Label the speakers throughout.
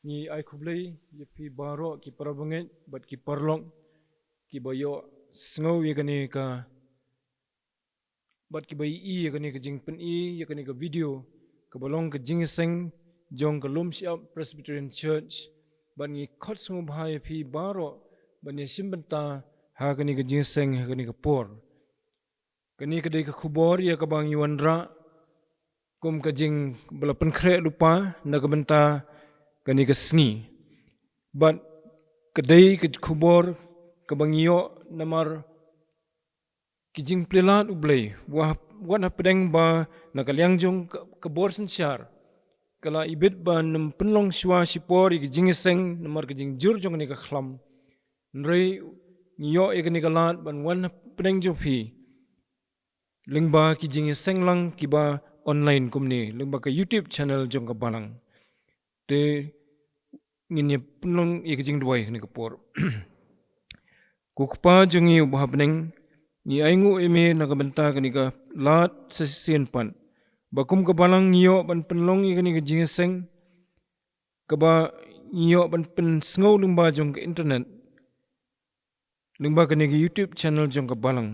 Speaker 1: ni ai khublei ye pi baro ki parabunget bat ki parlong ki bayo sngau ye kani ka bat ki bai i ye kani ka jing pen i ye kani ka video ka balong ka jing seng jong ka lum siap Presbyterian Church ban ni khot sngau bhai pi baro ban ni simbenta ha kani ka jing seng ha kani ka por kani ka dei ka khubor ye ka bang yuandra kum ka jing bala penkhre lupa na ka benta kani ka sngi bat kadai ka khubor ka bangio namar kijing plelat ublei wah na pedeng ba na kalyang jong ka bor sensyar kala ibit ba nam penlong shwa sipor i kijing seng namar kijing jur jong ni ka khlam nrei nyo e kani ka lat ban wan na pedeng jo phi lingba kijing seng lang kiba online kumni lingba ka YouTube channel jong ka balang te ngin ye penlong i kijing duai ni ka por kukpa jongi ubah peneng ni aingu eme nakabenta kani ka lat sesien pan bakum ka balang nyo ban penlong i kani ka jingeseng kaba nyo ban pen sngau lingba jong ka internet lingba kani ka YouTube channel jong ka balang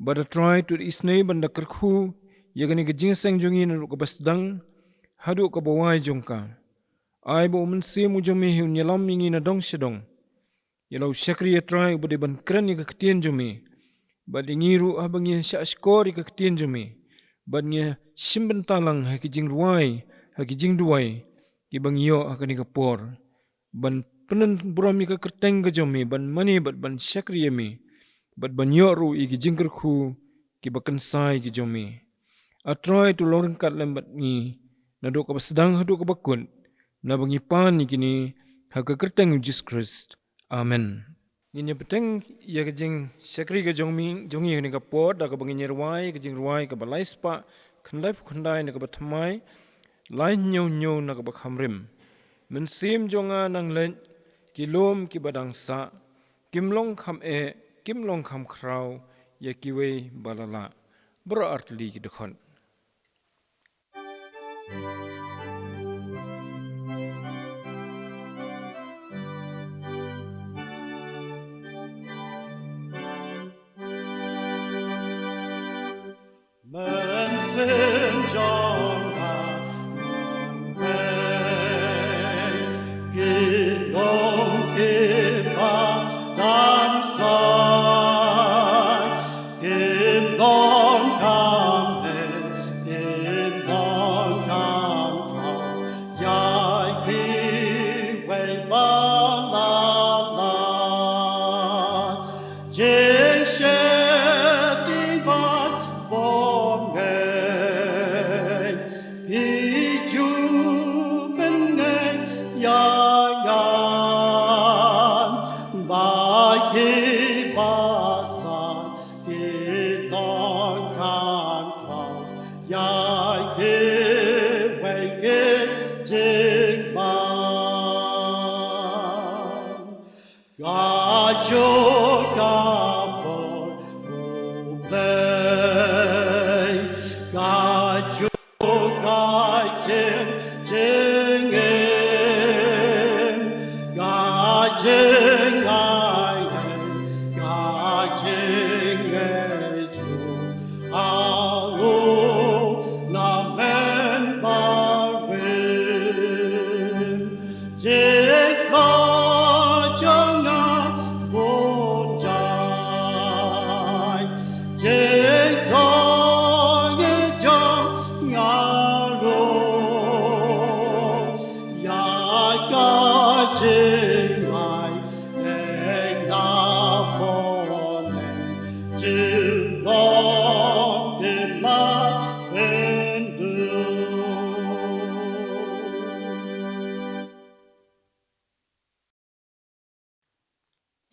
Speaker 1: but try to isnei ban da kerkhu ye kani ka jingeseng jongi na ka basdang hadu ka bawai jong ka ai bo men se mu jomi hu nyelam mingi na dong sedong yelau syakri ya try ubade ban kran ni ka ktien jomi bad ngiru abangi sya skor ka ktien jomi bad nge simbentalang ha ki jing ruai ha ki jing duai ki bangio ha kani ka por ban penen bromi ka kerteng ka jomi ban mani bad ban syakri yemi bad banyo ru i ki jing kerkhu ki bakan sai ki jomi a try to loreng kat lembat ni na do ka sedang hadu ka bakun na bangi pan ni kini ha ka kerteng Jesus Christ amen Nginya peteng ya kejing syakri ke jongi ni ka pot da ka bangi nyerwai kejing ruai ka balai spa khandai khandai na ka batmai lai nyau na ka bakhamrim men sim jonga nang len kilom ki badang sa kimlong kham khrau ya kiwe balala bro artli ki dekhon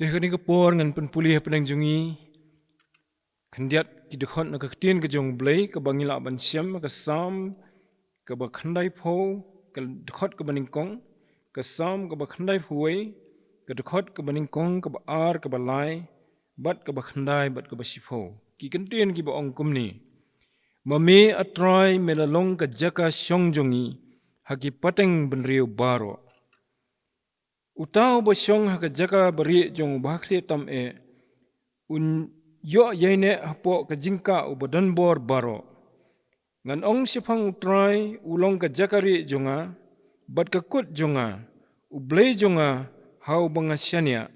Speaker 1: Dekani ka por ngan penpulih penang jungi khandiat ki dekhon na ka ktien ka jong blai ka bangila ban siam ka sam ka ba khandai pho ka dekhot ka baning kong ka sam ka ba khandai phuai ka dekhot ka baning kong ka ba ar ka ba lai bat ka ba khandai bat ka ba sipho ki kentien ki ba ong kumni mame atrai melalong ka jaka shong jongi haki pateng benriu baro Utau bosyong haka jaka beri jong bahkli tam un yo yaine hapo ka jingka ubadan bor baro. Ngan ong sipang utrai ulong ka jakari jonga, bat ka kut jonga, ublay jonga hau banga syania.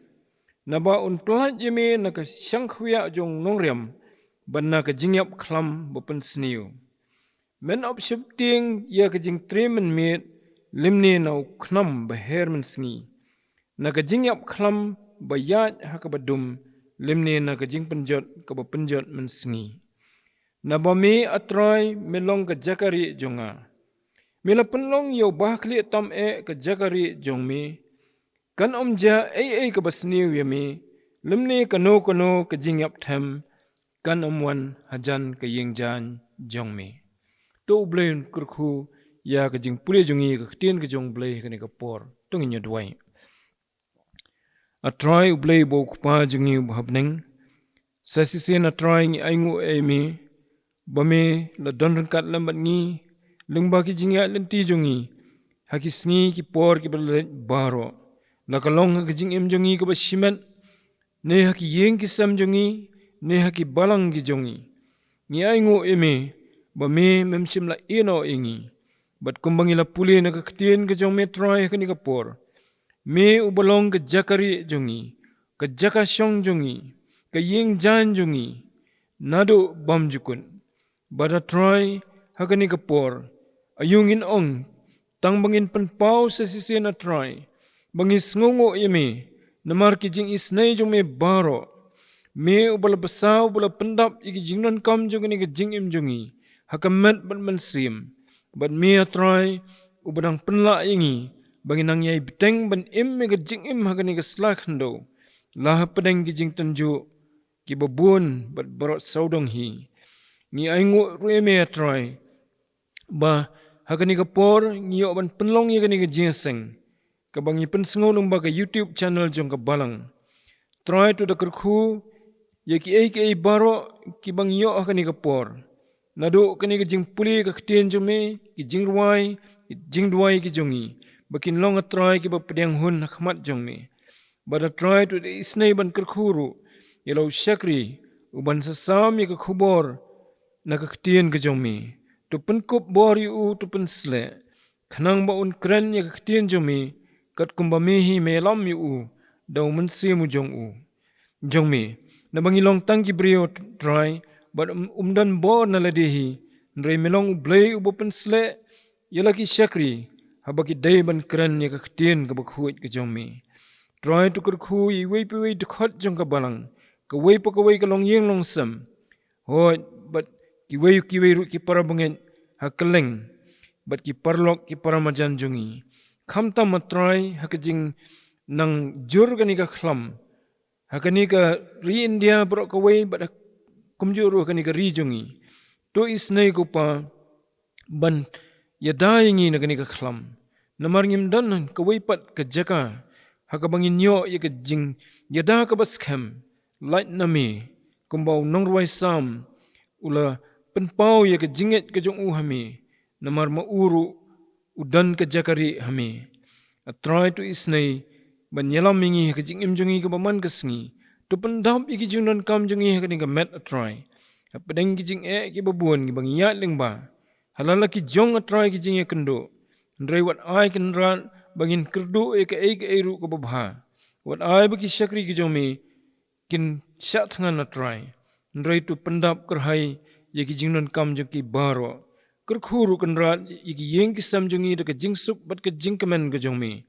Speaker 1: Naba un pelat yeme na ka syangkhwia jong nongriam, ban na ka jingyap klam bapan sniu. Men op syupting ya ka jing tremen mit, limni na uknam baher men sngi. Na ka jingyap klam bayat haka badum, limni na ka jing penjot ka bapenjot men sngi. Naba me atrai melong ka jakari jonga. Mila penlong yo bahkli tam ka jakari jong me, kan omja ka basniu ya me, limni kano ka jingyap them, kan omwan hajan ka yingjan jong me. To blain kurku ya ka jing pule jongi ka ktien ka jong blay ka ni ka por, tungin yo duway. Atrai ublay bo kupa jongi ubahabning, sasisen atrai ngi aingu me, bame la donrengkat lambat ngi, lengba ki jingya lenti jongi, haki sngi ki por ki balet baro, la kalong haki jing jongi ka basimet, ne haki yeng ki sam jongi, ne haki balang ki jongi. Ngi aingu me, bame memsim la ino ingi, bat kumbangi la puli na kakatien ka jong me try haki ni ka por, me ubalong ka jakari jongi, ka jakasyong jongi, ka yeng jan jongi, nado bam jukun. Bada try hakani kapor, ayungin ong, tang bangin panpau sa sisi na try, bangis ngungo yame, namar ki jing isnay jong me baro, me ubala basaw ubala pendap iki jing non kam jong ni ka jing im jongi, hakamet ban mansim, bat me a try ubadang penla ingi, bangin ang yay biteng ban im me ka jing im hakani ka slakhando, lah padang ki jing tanju, ki babun bat barot saudong hi. Ngi aingu rueme atrai, ba hakani ka por ngi ban penlong ye kani ka jinseng, ka bangi pensengol ba ka YouTube channel jong ka balang. Try to da kerku ye ki baro ki bang yo hakani ka por. Nado kani ka jing puli ka ktien jome ki jing duai ki jongi, bakin long atrai ki ba pedang hun hakmat jongme. Bada try to da isnay ban kerkuru, yelaw syakri uban sasam ye ka khubor, nakaktian ka jomi, tu penkup bori tu pensle, kanang ba un kren ya kaktian jomi, kat kumba mehi melam daw mensimu jong nabangilong tangki brio try, bat umdan bo na ladehi, nray melong ublay ubo pensle, yalaki syakri, habaki dayban kren ya kaktian ka bakhuit ka jomi. Try tu kurku iway piway dukhat jong ka balang, kaway pa kaway ka long yeng long sam, hoi, bat kiwayu ru ki para bangin hakeleng, bat ki parlok ki para majan jungi. Kamta matrai hakajing nang jur gani ka khlam, hakani ka ri India brok kaway bat kumjuru hakani ka ri jungi. To isnay ko pa ban yadayingi na gani ka khlam. Namar ngim dan kaway pat ka jaka, hakabangin yo ya ka jing yada ka baskem, light nami, kumbaw nongruay sam, ula penpau ya ke jinget ke jong hami, namar mauru udan ke jakari hami. Atrai tu isnay, ban yalam mingi ke jing jongi ke baman kesngi, tu pendam iki jing non kam jongi ke ni ke met atrai. Padang ki jing ki babuan ki bang yat lengba, halala ki jong atrai ki jing kendo, ndrai wat ai ken ran bangin kerdu ke ru ke babha, wat ai bagi syakri ki jomi, kin syak tangan atrai, ndrai tu pendap kerhai, yaki jingnon kam jong ki baro, kerkhuru kenrat yaki yeng ki sam jongi deka jing sup bat ke jing kemen ke jongmi,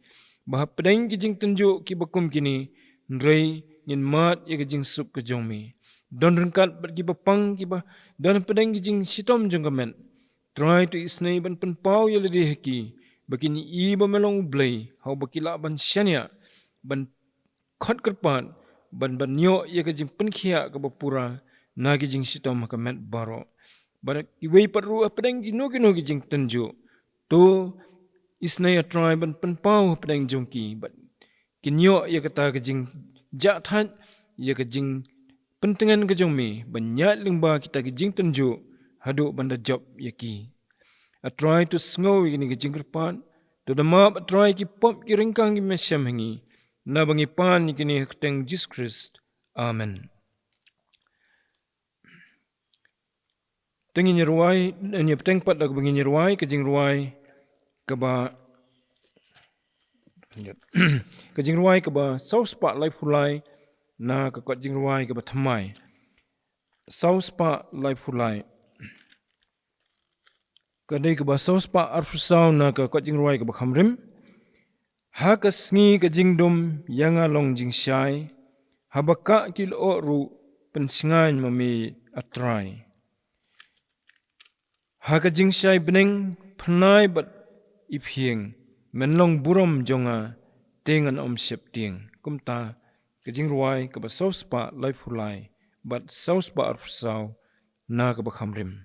Speaker 1: bahap pedang ki jing tenjo ki bakum kini, nrei ngin mat yaki jing sup ke jongmi, don rengkat bat ki bapang ki bah, don pedang ki jing sitom jong kemen, try to isnay ban penpau yala deheki, bakini i ba melong blay, hau bakila ban syania, ban khot kerpat, ban nyo yaki jing penkhia ke bapura, nagi jing sitom hakamet baro. Barak iway paru apedang kino ki jing tenjo. To isnay a tribe and penpau apedang jongki. But kinyo ya kata ka jing jathat ya ka jing pentengan ka jongmi. Banyak lingba kita ka jing tenjo hadu banda job yaki. A try to snow ini ka jing kerpan. Todama batrai ki pop ki ringkang ki mesyam hangi. Na bangi pan kini keteng Jesus Christ. Amen. Tengi nyeruai, peteng pat dak bangi nyeruai, kejing ruai, keba kejing ruai keba saus pak lai fulai, na kakot jing ruai keba thamai. Saus pak lai fulai. Kadai keba saus pak arfusau na kakot jing ruai keba khamrim. Ha kasngi kejing dum yanga long jing syai, habaka kilo ru pensingan mami atrai. Ha kejing syai bening penai bat iphieng, menlong buram jonga dengan om syep tieng. Kumta kejing ruai keba saus pak lai fulai, bat saus pak arfusau na keba khamrim.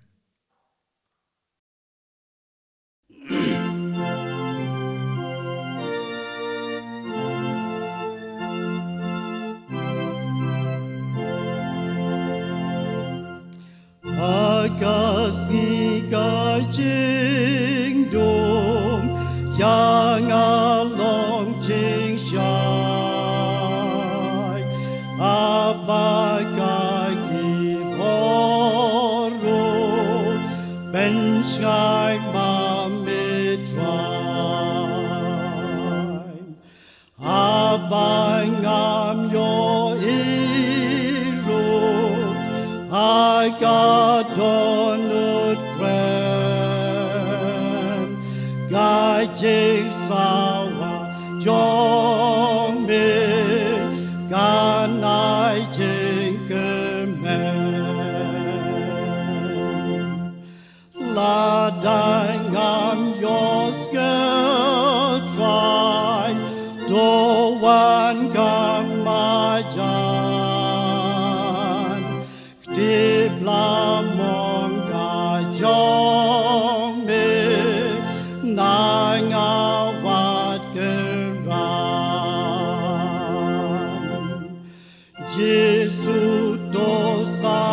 Speaker 2: Kasih kajing dom yang along jing syai apakah kiboro ben syai mamitrai abangam yo iro donut kwen gai jing sawa jong me ganai jing kemen ladang am yos getrai do wan kamajan di blamong kajong me nang awat keran Jesu dosa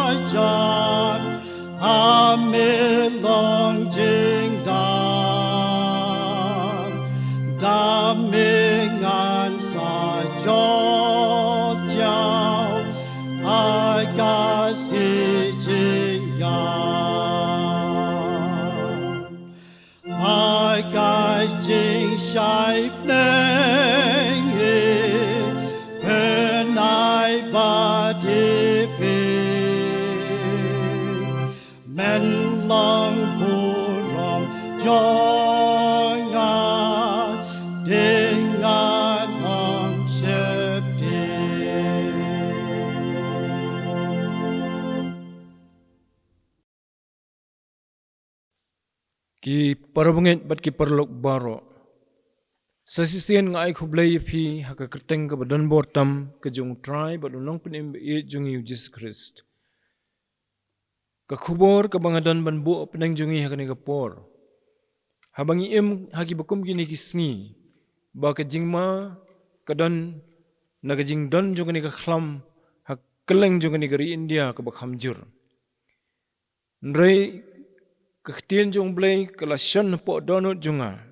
Speaker 2: ajan amelong jing dan damingan sajot tiao agas ijing yan agas jing syai pleng penai badipi men long buram jonga dengan om syepti
Speaker 1: Ki parabungit bat ki parlok baro. Sasisian nga ay kublay fi haka kerteng ka badan bortam ka jung try bat unong pinim i jungi Jesus Christ. Ka kubor ka bangadan ban bu penang jungi haka ni kapor. Habang iim haki bakum kini kisngi. Ba ka jingma kadan na ka jing don junga ni ka khlam hak keleng junga ni gari India ka bakhamjur. Nrei kakhtien jong blay kala shan po donut junga.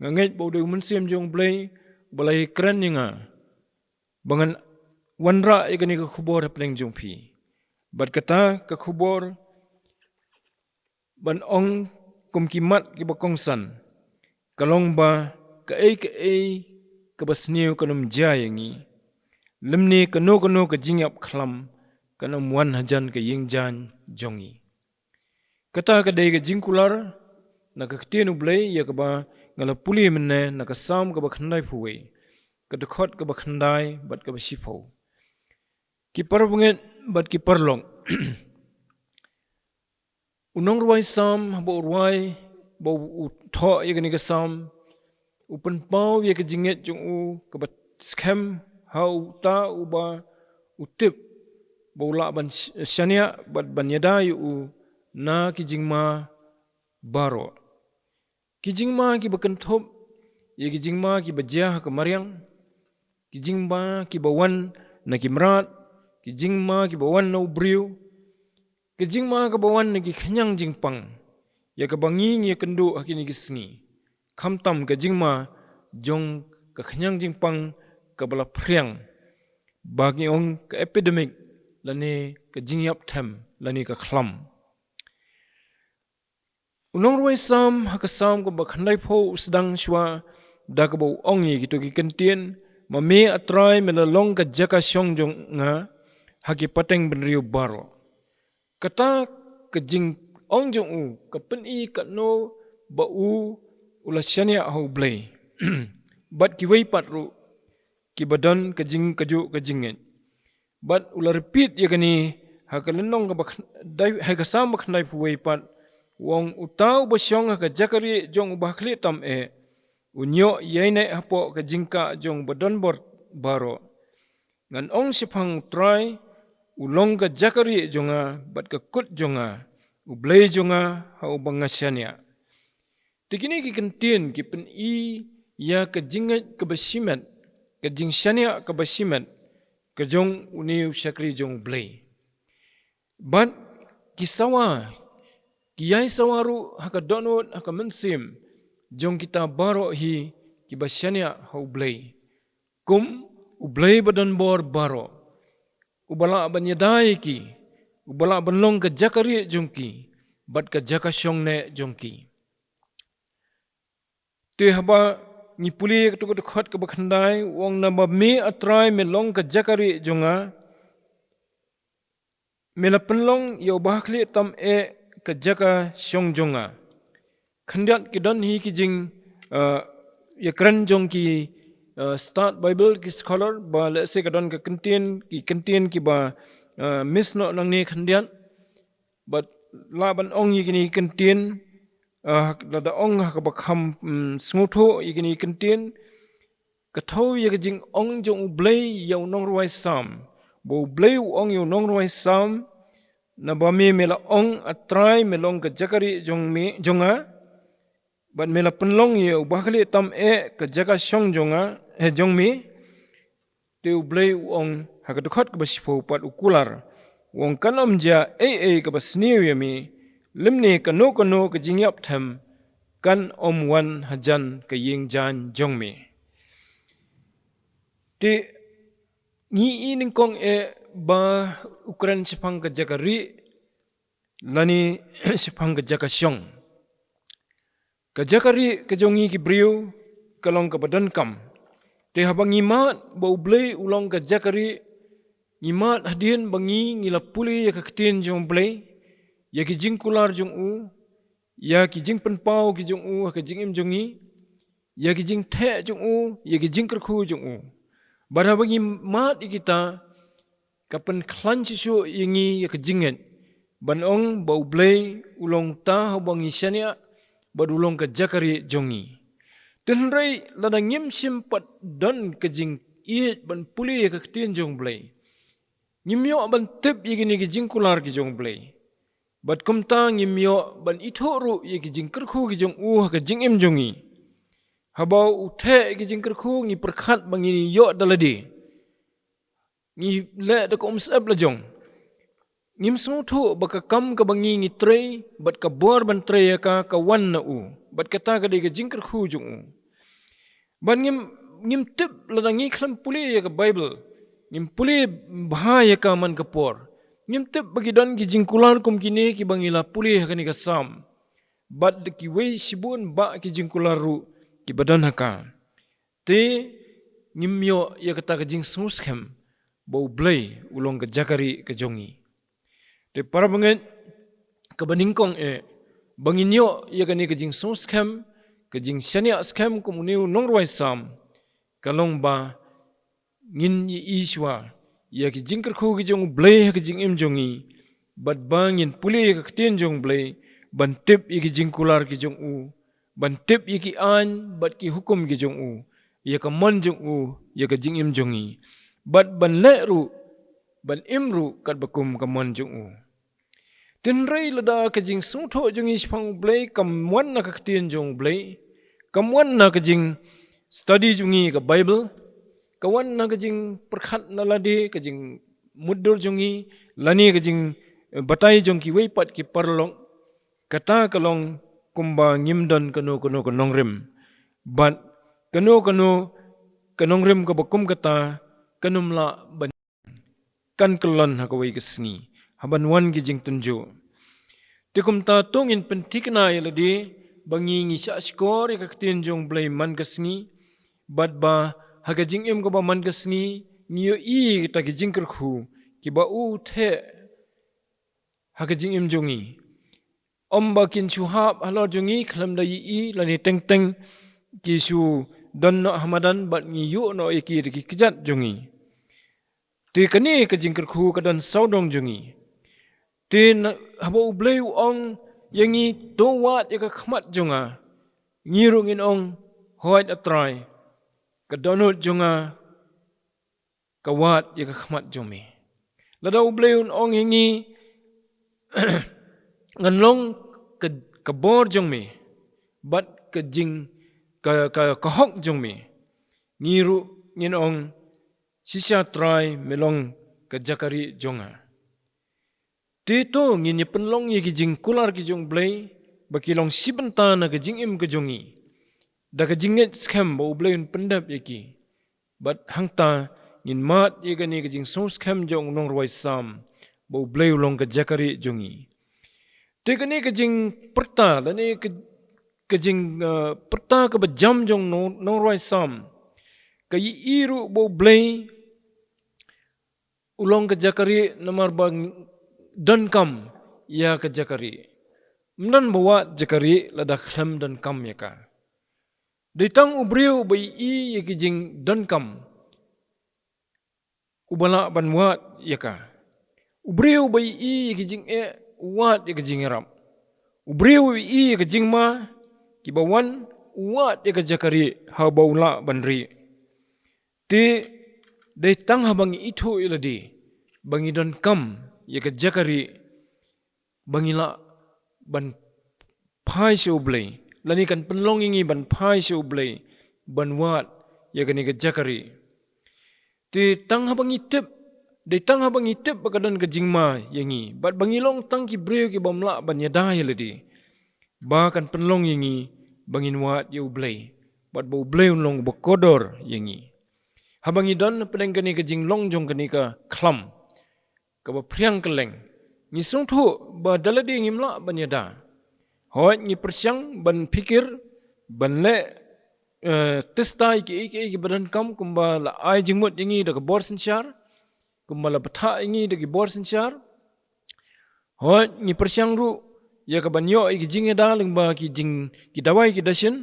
Speaker 1: Ngangit bo de munsim jong blay balai keren nga. Bangan wanra ikani ka khubor peleng jong pi. Bat kata ka khubor ban ong kum kimat ki bakong san. Kalong ba ka ei ka basniu kanum jayangi. Lemni kano ka jingap khlam kanum wan hajan ka yingjan jongi. Kata ka day ka jingkular na kakhtien ublay ya ka ba ngala puli menne na ka sam ka ba khandai fuwe. Ka dekhot ka ba khandai bat ka ba shifo. Ki parabungit bat ki parlong. Unong ruwai sam bo ruwai bo utho ya ka ni ka sam. Upan pau ya ka jingit jung u ka ba scam hau ta u ba utip. Bo la ban syania bat ban yada yu na ki jingma baro. Kijingma ki bakentop, ya kijingma ki bajah ke mariang, kijingma ki bawan na ki merat, kijingma ki bawan na ubriu, kijingma ki bawan na ki kenyang jingpang, ya ka bangi ngi kendu hakini gisngi kamtam ka jingma jong ka khanyang jingpang ka bala priang bagi ong ka epidemic lani ka jingyap them lani ka khlam unong ruai sam hakasam ko bakhandai pho usdang shwa dakabo ongi gitu ki kentien mame atrai melalong ka jaka syong jong nga haki pateng benriu baro kata ka jing ong jong u ka pen i ka no ba u ulasyania ho blay bat ki wei patru ki badan ka jing kaju ka jingen bat ula repeat ya kani hakalenong ka bakhandai hakasam bakhandai pho wei pat wong utau basyong ka jakari jong ubahkli tam unyo yaine hapo ka jingka jong badan baro ngan ong sipang try ulong ka jakari jonga bat ka kut jonga ublay jonga hau bangasyania tikini ki kentien ki pen i ya ka jingat ka basimet ka jingsyania ka basimet ka jong uniu syakri jong blay bat kisawa kiyai sawaru haka donut haka mensim jong kita baro hi kibasyania hau blay kum ublay badan bor baro ubala banyadai ki ubala banlong ka jakari jongki bat ka jaka syongne jongki te haba ni puli to khot ka bakhandai wong namba me atrai melong ka jakari jonga mela penlong yo bahkli tam ka jaka syong jonga khandiat kidan hi ki jing ya kran jong ki start bible ki scholar ba le se kadon ka kentien ki ba miss no nang ni khandiat but laban ong yi ni kentien da ong ha ka bakham smutho yi ni kentien ka thau ye jing ong jong blay yo nong roi sam bo blay ong yo nong roi sam na ba me mela ong atrai melong ka jakari jong me jonga bat mela penlong ye ubahkali tam ka jaka syong jonga jong me te ublay ong hakadukhat ka basifo pat ukular wong kanom ja ka basniu ye me limne kano ka jingyap tham kan om wan hajan ka ying jan jong me te ni ining kong ba ukran sipang ka jakari lani sipang ka jaka syong kajakari kajongi ki briu kalong ka badan kam te habang imat ba ublay ulong kajakari imat hadien bangi ngila puli ya kaktin jong blay ya ki jingkular jong u ya ki jing penpau ki jong u ka jing im jongi ya ki jing the jong u ya ki jing kerkhu jong u bara bangi mat ikita kapan klan sisu ingi ya ka jinget banong ba ublay ulong ta habang isyania badulong ka jakari jongi tenrai lada ngim simpat don ka jing iet ban puli ka tin jong blay ngimyo ban tip yigini ki jing kular ki jong blay bat kumta ngimyo ban ithoru yigi jing kerkhu ki jong ka jing im jongi habau uthe ki jing kerkhu ngi perkhat bangi yo daladi ngi le da ko umsab la jong ngim smutu baka kam ka bangi ngi trei bat ka bor ban trei ka wan na u bat kata ka de ka jingkar khu jung u ban ngim tip la ngi khlam puli ya ka bible ngim puli bha ya ka man ka por ngim tip bagi don ki jingkular kum kini ki bangila puli ha ni ka sam bat de ki wei sibun ba ki jingkular ru ki badan haka te ngim yo ya kata ka jing suskem bau blay ulong ka jakari ka jongi te para banget kabaningkong banginyo ya kani kajing so scam kajing syania scam komuniu nongroi sam kalong ba ngin yi iswa ya ki jingkar khu ki jong blay ka jing im jongi bat bangin puli ka tin jong blay ban tip yi ki jingkular ki jong u ban tip yi ki an bat ki hukum ki jong u ya ka mon jong u ya ka jing im jongi bat ban le ru ban imru kat bakum ka mon jong u tenrai lada ka jing sungtho jong ispang blay kam wan na ka tin jong blay kam wan na ka jing study jongi ka bible ka wan na ka jing perkhat na ladi ka jing mudur jongi lani ka jing batai jong ki wei pat ki parlong kata kalong kumba ngimdon kanu kanongrim. But kanu kanongrim ka bakum kata kanumla ban kan kelon hakawai kesni. Haban wan gijing tunjo. Tikum ta tungin pentikna yaladi bangi ngisya skor ya kaktinjong blay man kesni. But ba hagajing im ka ba man kesni niyo kita gijing kerku kiba the hagajing im jongi. Om bakin suhab halor jongi kalam da lani teng kisu don no hamadan bat ngiyu no iki diki kejat jongi. Ti kani kajing kerku kadan saudong jongi. Ti haba ublay ong yangi towat yaka khmat jonga. Ngirungin ong hoit atray. Kadonut jonga kawat yaka khmat jomi. Lada ublay ong yangi nganlong kabor jongmi. Bat kajing kahok jongmi. Ngiru ngin ong sisya try melong kajakari jonga. Tito ngin penlong ye kijing kular kijong blay bakilong sibenta na kijing im kejongi. Da kijinget scam ba ublay pendap yaki. But hangta ngin mat ye gani kijing so scam jong nong ruwai sam ba ublay ulong kajakari jongi. Tekani kijing perta lani kijing perta ke bejam jong nong ruwai sam. Kayi iru ba ublay ulong kajakari namar bang dan kam ya ke jakari. Mdan bawa jakari lada khlam dan kam ya ka. Ditang ubriu bai ya kijing dan kam. Ubala ban wat ya ka. Ubriu bai ya kijing wat ya kijing rap. Ubriu ya kijing ma kibawan wat ya ke jakari ha baula banri. Ti ditang habang itu iladi bangi dan kam ya ke jakari bangila ban pai se ublay lani kan penlong ingi ban pai se ublay ban wat ya ke jakari ti tang habang itip de tang habang itip bakadan ke jingma yangi bat bangilong tang ki breu ki bamla ban yada yaladi ba kan penlong yangi bangin wat ya ublay bat ba ublay long bakodor yangi habang idon pedang kani ke jinglong jong kani ka khlam kaba priang keleng ni sung thu ba daladi ngimla banyada hoy ni persyang ban pikir ban le testai ki badan kam kumba la ai jingmut ingi da bor sinchar kumba la batha ingi da bor sinchar hoy ni persyang ru ya ka banyo ki jingeda lingba ki jing ki dawai ki dasin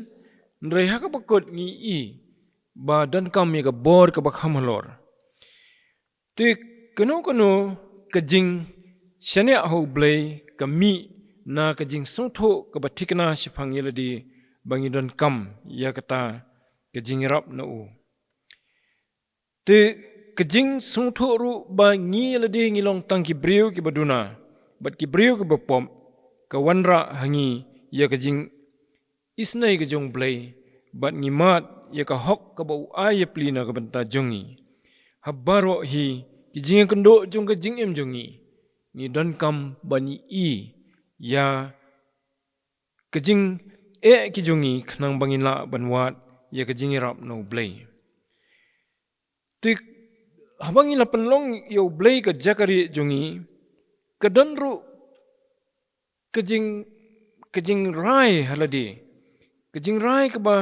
Speaker 1: ndre ha ka bakot ni i ba dan kam ya ka bor ka bakham halor te kano kajing syania ho blay kami na kajing songtho kabatikna sipang yeladi bangidon kam ya kata kajing rap na u te kajing songtho ru ba ngi yeladi ngilong tang ki breu ki baduna bat ki breu ki bapom kawanra hangi ya kajing isnai kajong blay bat ngimat ya ka hok ka bau ay plina ka banta jongi habaro hi kijing kendo jong kijing em jongi ni don kam bani i ya kijing kijongi khnang bangila banwat ya kijing rap no blay tik habangila penlong yo blay ka jakari jongi kadonru kijing rai haladi kijing rai ka ba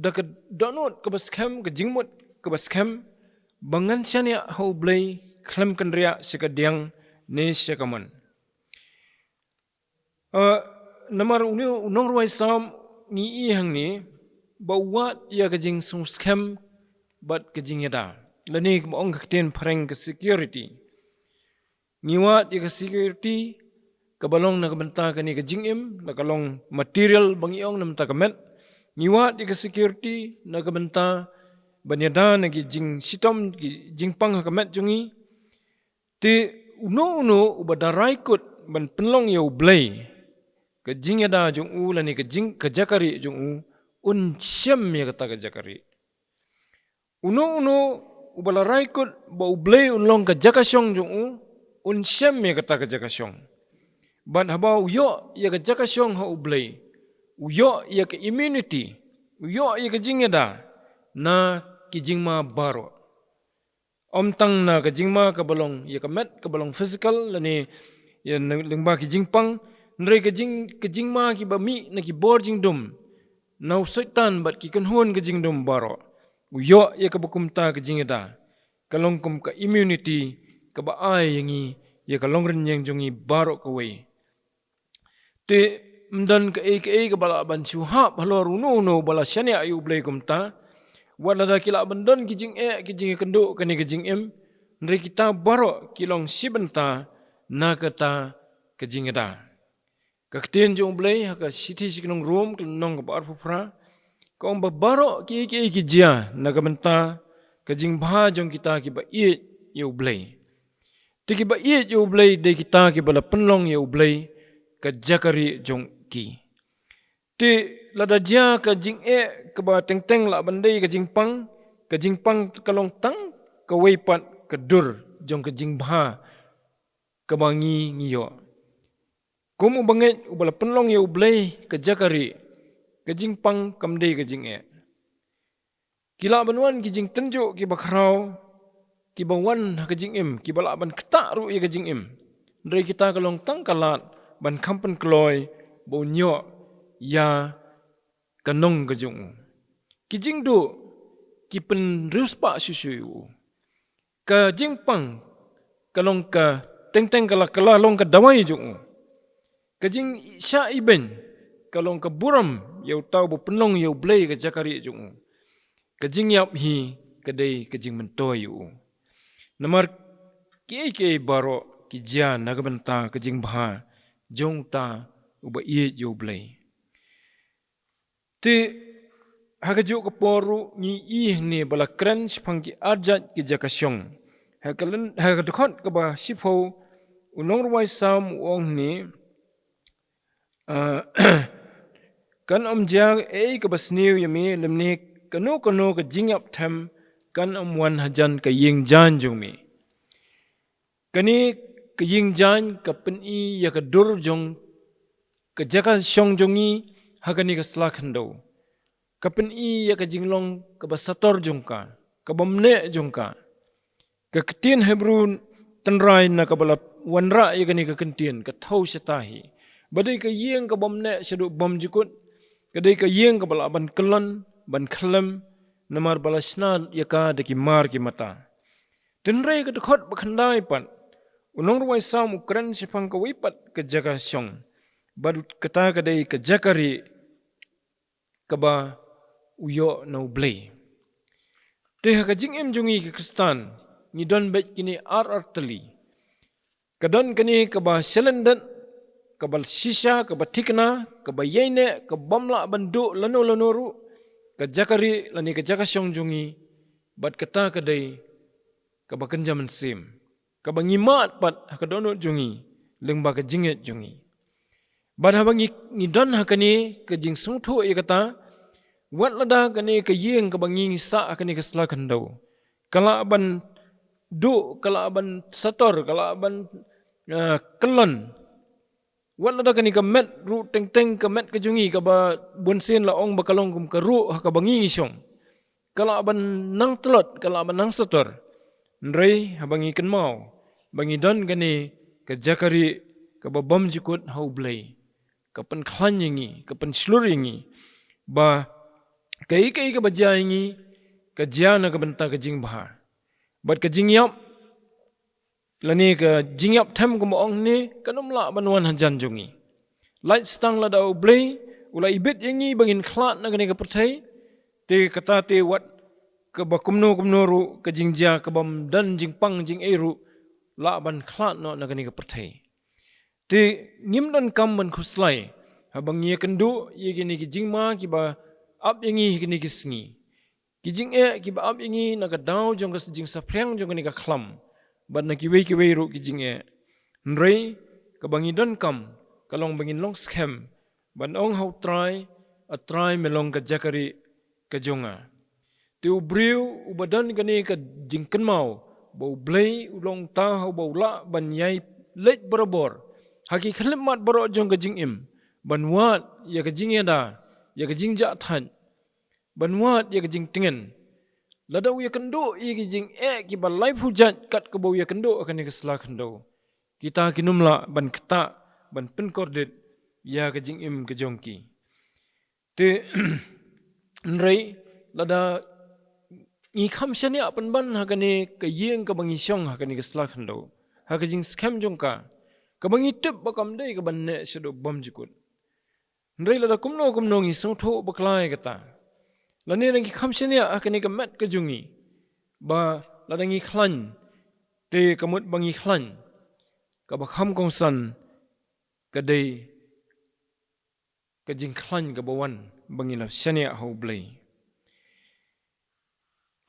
Speaker 1: dakat donot ka ba scam kijing mot ka ba scam bangan syania ho blay klam kanria sikadiang ne syakaman namar unong ruwai sam ni i hang ni bawat ya kajing sung scam bat kajing yada lani ong kakten pareng ke security niwat ya ke security kabalong na kabanta kani kajing im na kalong material bangiong na mata kamet niwat ya ke security na kabanta banyada nagi jing sitom jing pang hakamat jungi ti uno ubadarai kut ban penlong ya ublay ke jing yada jung u lani ke jing ke jakari jung u un syam ya kata ke jakari uno ubalarai kut ba ublay unlong ke jakasyong jung u un syam ya kata ke jakasyong ban haba uyo ya ke jakasyong ha ublay uyo ia ke immunity, uyo ia ke jingeda na kijingma baro. Om tang na kijingma kabalong ia kemet kabalong physical lani ia lengba kijingpang nre kijingma ki bami na ki bor jingdum. Nau setan bat ki kenhun kijingdum baro. Uyo ia kebakumta kijingeda. Kalong kum ka immunity kaba ai yangi ia kalong ren yang jongi baro kawai. Te mdan ke bala ban chuhap halor uno bala syane ayu blai kumta wala da kila bandan kijing kendo kani kijing nre kita baro kilong sibenta na kata kijing da kakten jong blai haka siti sikinong room kilong ka bar pufra ka om baro ki kijia na kabenta kijing bha jong kita ki ba i yu blai tiki ba i yu blai de kita ki bala penlong yu blai ka jakari jong ki. Ti lada dia ka jing ka ba teng la bandai ka jing pang kalong tang ka weipat ka dur jong ka jing bha ka bangi ngiyo. Kumu banget ubala penlong ya ublay ka jakari ka jing pang kamdai ka jing Kila banwan ki jing tenjo ki bakrau ki bawan ka jing ki bala ban kta ru ya ka jing Ndrai kita kalong tang kalat ban kampen kloy bo nyo ya kanong kajung ki jing du ki pen ruspa susu ka jing pang kalong ka teng kala long ka dawai jung ka jing sya iben kalong ka buram yau tau bo penlong yau blai ka jakari jung ka jing yap hi kadai ka jing mentoy namar ki baro ki ja nagabenta ka jing bha jong ta uba iye jo blai. Ti hakajo kaporu ni ni bala kren sipangki arjat ki jakasyong. Hakadukot kaba sipho unong ruwai sam uong ni kan omjang kabasniw yami lemni kano ka jingyap tham kan wan hajan ka ying jan jong mi. Kani ka ying jan ka peni ya ka dur jong ka jaka syong jongi hakani ka slakhando. Ka peni ya ka jinglong ka basator jong ka bamne jong ka. Ka ketin Hebrew tenrai na ka bala wanra ya kani ka kentin ka thau setahi. Badai ka yeng ka bamne sedu bam jikut. Kadai ka yeng ka bala ban kelon ban khlem namar bala snad ya ka deki mar ki mata. Tenrai ka dekhot bakhandai pan. Unong ruwai sam ukran sipang ka wipat ka jaka syong. Badut kata kadai ka jakari kaba uyo na ublay. Teha ka jing jongi ka kristan ni don bet kini artali. Kadon kani kaba selendat kabal sisha kaba tikna kaba yaine kabamla bandu lano ka jakari lani ka jaka syong jongi bat kata kadai kaba kenjaman sim. Kaba ngimat pat hakadono jongi lengba ka jinget jongi. Bad habang ngidon hakani ka jing sungtho ya kata wat lada kani ka yeng kaba ngisa hakani ka slakan daw. Kala aban du kala aban sator kala aban kelon wat lada kani ka met ru teng ka met ka jongi kaba bunsin la ong bakalong kum ka ru hakaba ngisyong. Kala aban nang telot kala aban nang sator. Nrei habang ikan mau bangi don gani ka jakari ka babam jikut hau blai ka pen khlanyengi ka pen sluringi ba kai ka bajaingi ka jana ka benta ka jing bahar bat ka jing yap lani ka jing yap tham ko ong ni kanom la banwan hajan jongi light stang la dau blai ula ibit yangi bangin khlat na gani ka perthai te kata te wat ka bakumno ru ka jingja ka bam dan jingpang jing eru la ban khlat no na gani ka perthai te ngimdon kam ban khuslai habang ye kendu ye gini ki jingma ki ba ap yangi gini ki sngi ki jing ki ba ap yangi na ka daw jong ka jing sa phreng jong gani ka khlam ban na ki wei ru ki jing nrei ka bangi don kam kalong bangin long scam ban ong hau try melong ka jakari ka jonga tu briu ubadan gani ka jingken mau bau blai ulong ta hau bau la ban yai lej borobor haki khlemat boro jong ka jing ban wat ya ka jing yada ya ka jing ja than ban wat ya ka jing tingen ladau ya kendo ya ka jing ki ba life hujat kat ka bau ya kendo akan ka sela kendo kita kinumla ban kata ban pen kordet ya ka jing im ka jongki te nrei lada ngi kham shania pan ban ha kane ka yeng ka bangi shong ha kane ka sela kendo ha ka jing scam jongka ka bangi tip bakam dei ka ban ne shedo bom jikut nrei lada kumno ngi sotho baklai kata lane ngi kham shania ha kane ka mat ka jungi ba lada ngi khlan te kamut bangi khlan ka ba kham kong san ka dei ka jing khlan ka bawan bangi la shania ho blai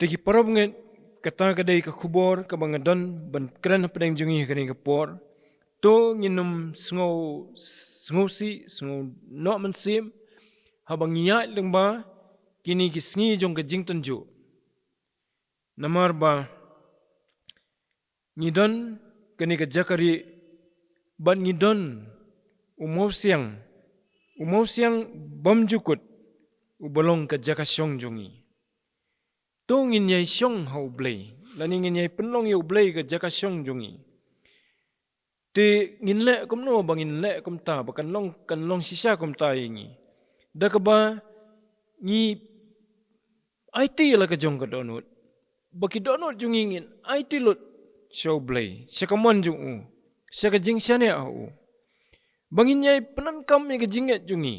Speaker 1: teki parab nget kata kadai ka khubor ka bangadon ban kran pedang jungi kani ka por to nginum sngo no man sim habang ya lengba kini ki sngi jong ka jing tanju namar ba ngidon kani ka jakari ban ngidon umau siang bam jukut ubolong ka jakasyong jungi to ngin yai syong hau blai lani ngin yai penlong yu blai ka jaka syong jungi te ngin le kumno bangin le kumta bakan long sisa kumta ingi dakaba ngi IT la ka jong ka donut baki donut jungi ngin IT lut show blai syakamon jungu syaka jing syane au bangin yai penankam ya ka jinget jungi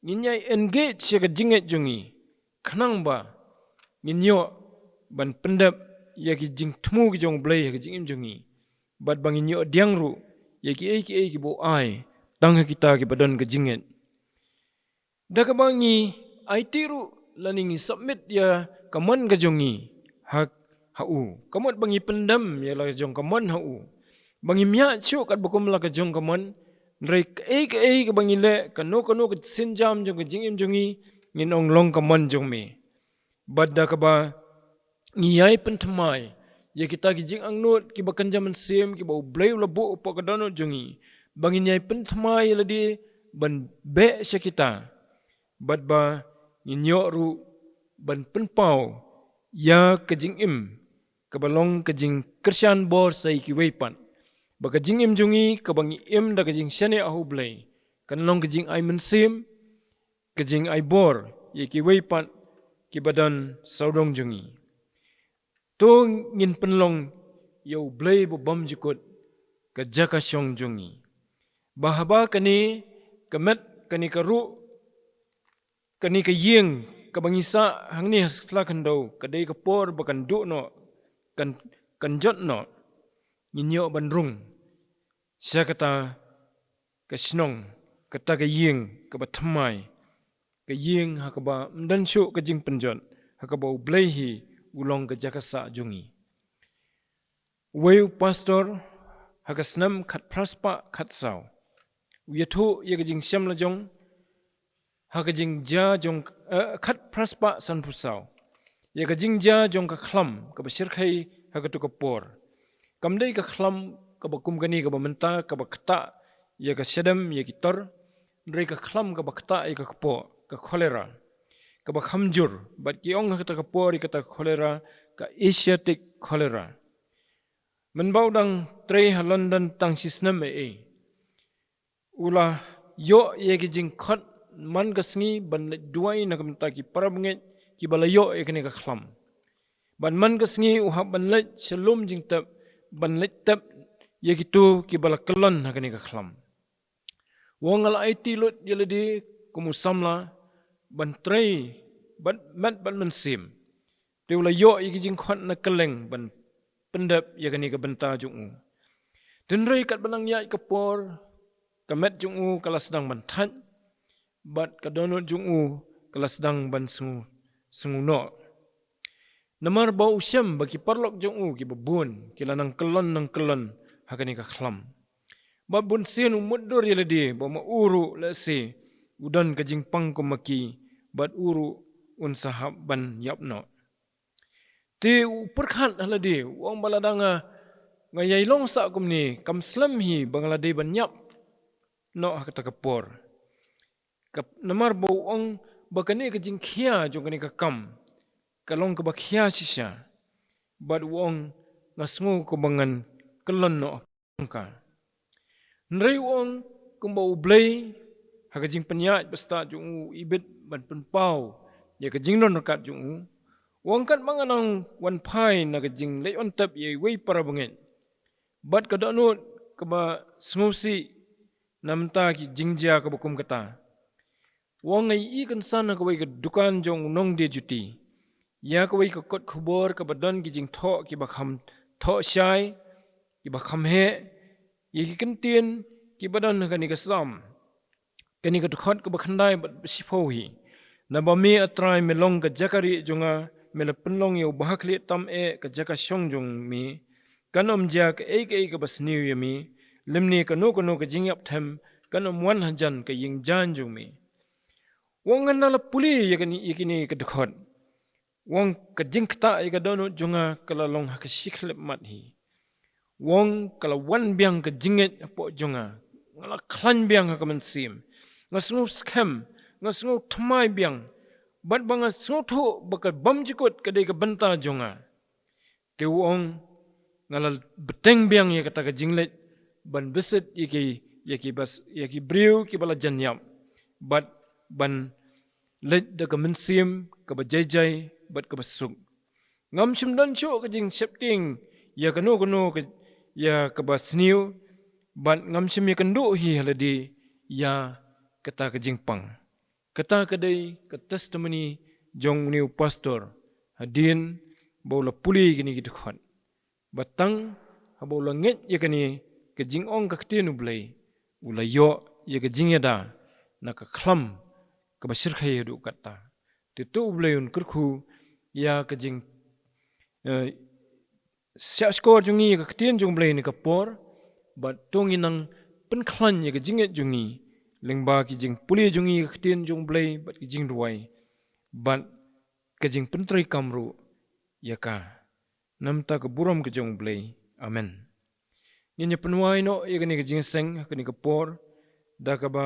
Speaker 1: ngin yai engage syaka jinget jungi khanang ba nginyo ban pendap ya ki jing temu ki jong blai ya ki jing im jungi bat bang nginyo diang ru ya ki ki bo ai tang kita ki badon ke jinget da ka bangi IT ru lani ngi submit ya kamon ka jongi hak hau kamot bangi pendam ya la jong kamon hau bangi mia chu kat bokom la ka jong kamon rei ke bangi le kano ka sinjam jong ka jing im jungi ngin ong long kamon jong me badda kaba ngiyai pentamai ya kita gijing angnut ki bakan jaman sem ki bau blai labo upo kadano jungi bangin nyai pentamai ladi ban be syakita badba nginyo ru ban penpau ya kejing im kabalong kejing kersyan bor sai ki weipan baka jing im jungi kabangi im da kejing syane ahu blai kanlong kejing ai mensim kejing ai bor ya ki weipan ki badan saudong jungi to ngin penlong yo blai bo bom jikut ka jaka syong jungi bahaba kani kamet kani karu kani ka yeng ka bangisa hangni hasla kando kadai ka por bakan du no kan jot no ninyo bandrung sya kata ka snong kata ka yeng ka batmai ka yeng hakaba mdan syu ka jing penjon hakaba blai hi ulong ka jakasa jungi weu pastor hakasnam khat praspa khat saw uyathu ye ka jing syam la jong hakajing ja jong khat praspa san pusaw ye ka jing ja jong ka khlam ka basir khai hakatu ka por kamdai ka khlam ka bakum gani ka bamenta ka bakta ye ka sedam ye ki tor ndrei ka khlam ka bakta ye ka po ka cholera ka ba khamjur bat ki ong kata ka por kata cholera ka asiatic cholera menbau dang trei ha london tang sisnam e ula yo ye ki jing khot man ka sngi ban duai na kam ta ki parab nge ki bala yo e kene ka khlam ban man ka sngi u ha ban le shalom jing tap ban le tap ye ki tu ki bala kalon ha kene ka khlam wongal IT lut yeledi kumusamla ban trei ban man sim teula yo ye ki jing khot na keleng ban pendap ye kene ka benta jungu tenrei kat banang ya ka por kamet jungu kala sedang ban than bat kadonot jungu kala sedang ban sungu no namar bau syam bagi parlok jungu ki babun kila nang kelon hakani ka khlam babun sin umudur yeledi ba ma uru la se udan ka jing pang ko maki bat uru un sahab ban yapno ti perkhat haladi wong baladanga ngayai long sa kumni kam slam hi banglade ban yap no hakata kapor namar bau ong bakane ka jing khia jong kani ka kam kalong ka bakhia sisya bad wong ngasngu ko bangan kelon no ka nrei wong kumbau blai haka jing penya basta jong ibet ban penpau ya ka jing non kat jong wong kat manganang wan pai na ka jing lei on tap ye wei para bangen bad ka donut ka ba sngusi namta ki jingja ka bukum kata wong ai I kan sana ka wei ka dukan jong nong de juti ya ka wei ka kot khubor ka badan ki jing tho ki ba kham tho shai ki ba kham he ye ki kan tien ki badan ka ni ka sam ka ni ka dukhot ka ba khandai ba sipho hi na ba me atrai melong ka jakari jonga mela penlong yo bahakli tam ka jaka shong jong mi kanom ja ka ka bas new ye mi limni ka no ka jing yap them kanom wan hajan ka ying jan jong mi wong an la puli ye kini ka dukhot wong ka jing kta ka dono jonga kala long ha ka shiklep mat hi wong kala wan biang ka jinget po jonga ngala klan biang ha ka man sim ngasngu scam ngasngu thamai biang bat banga sngoto baka bam jikot kadai ka banta jonga te wong ngala beteng biang ye kata ka jinglet ban beset yeki bas yeki briu ki bala janyam bat ban let da ka mensim ka ba jai bat ka basuk ngam shimdan cho ka jing septing ya ka no ka ya ka ba sniu bat ngam shim ye kan do hi haladi ya kata ka jing pang kata kadai ka testimony jong new pastor hadin bola puli gini gitu khat batang habola nget ye kani ke jing ong ka ktinu blai ula yo ye ke jing yada na ka khlam ka basir khay du kata te tu blayun kurkhu ya ke jing sya skor jungi ka ktin jong blai ni ka por bat tongi nang pen khlan ye ke jing et jungi lengba ki jing puli jungi ka ktin jong blai bat ki jing ruai bat ke jing pentri kamru ya ka namta ka buram ke jong blai amen Ninya penuai no ye kani ka jing seng kani ka por da ka ba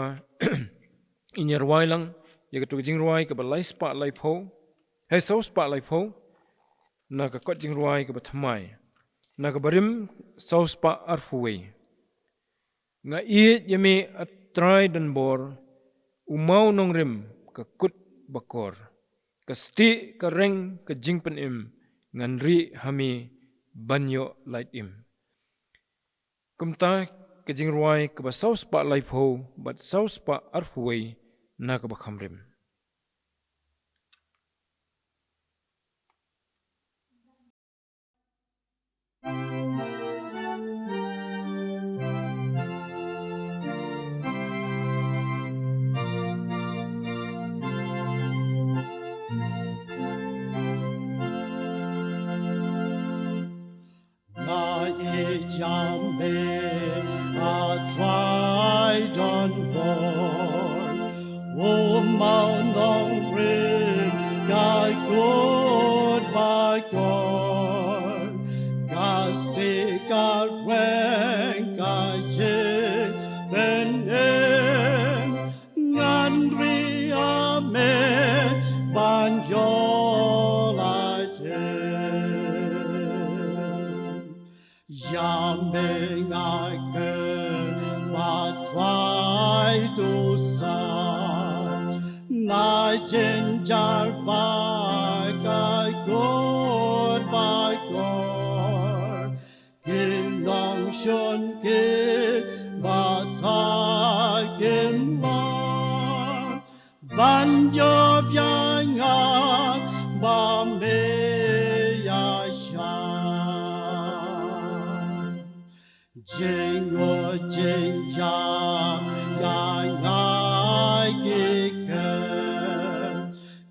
Speaker 1: inya ruai lang ye ka tu jing ruai ka ba lai spa lai pho he so spa lai pho na ka kot jing ruai ka ba thamai na ka barim so spa arfuwe nga i yemi atrai dan bor umau nong rim ka kut bakor ka sti ka reng ka jing pen im ngan ri hami banyo light im kumta ke jing ruai ke ba saus pa lai pho bat saus pa arhuai na ka ba khamrim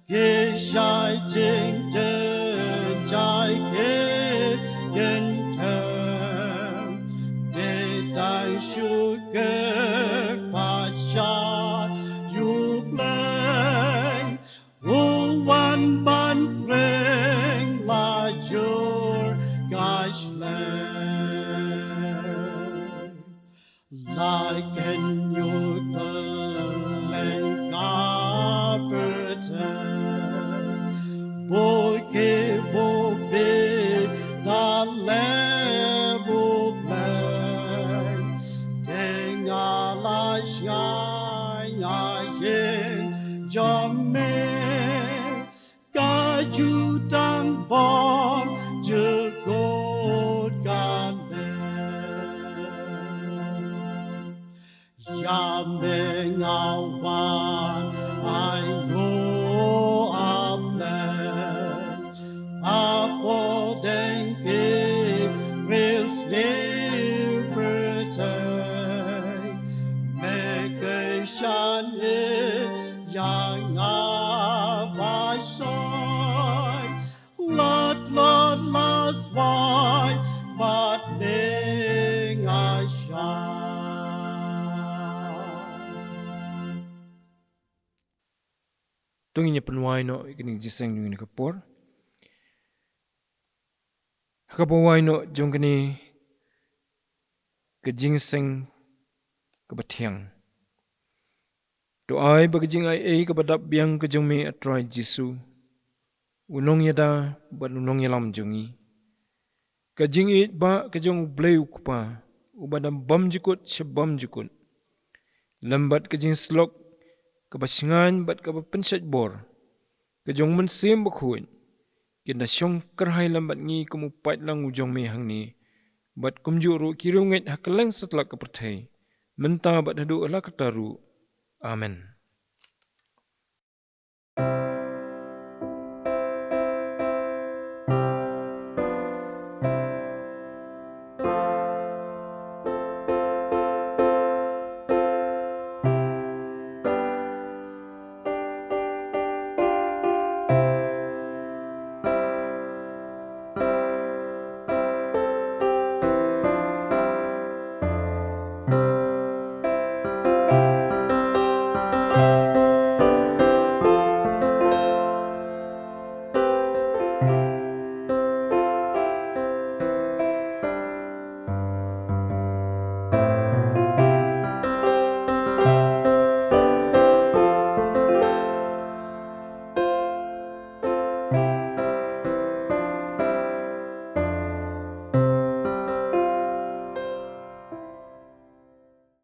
Speaker 2: Gisha yin jom me ca chu tam bom je god gan me ya me ngao wan ai go am le apo den ke will liberty make a shine yang I shine lot last why but ning I shine
Speaker 1: Tunginya penwai no ikini jiseng ni kapor. Hakapawai no jong kini kejingseng kebatiang. Doai bagajing ai kepadap biang kejong me atrai Jisu. Unong yada bat unong yalam jongi. Kajing it ba kejong bleu kupa. Ubadam bam jukut sebam jukut. Lambat kejing slok kebasingan bat kebapenset bor. Kejong mensim bakhuin. Kena syong kerhai lambat ngi kemupat lang ujong me hang ni. Bat kumjuru kirunget hakeleng setelah kepertai. Mentah bat hadu ala ketaru. Amen.